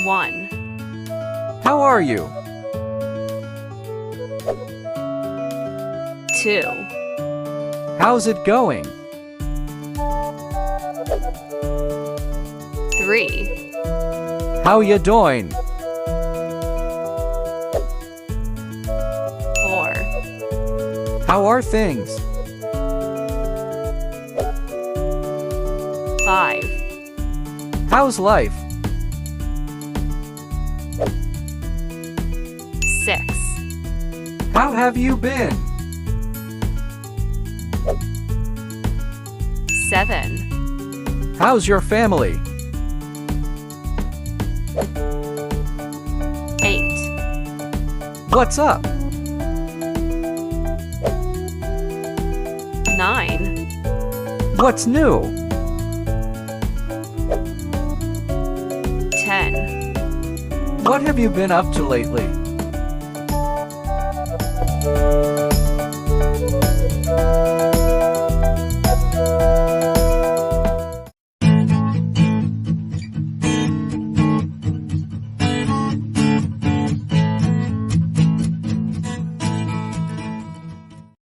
1, How are you? 2, How's it going? 3, How you doing? 4, How are things? 5, How's life? 6, How have you been? 7, How's your family? 8, What's up? 9, What's new? 10. What have you been up to lately?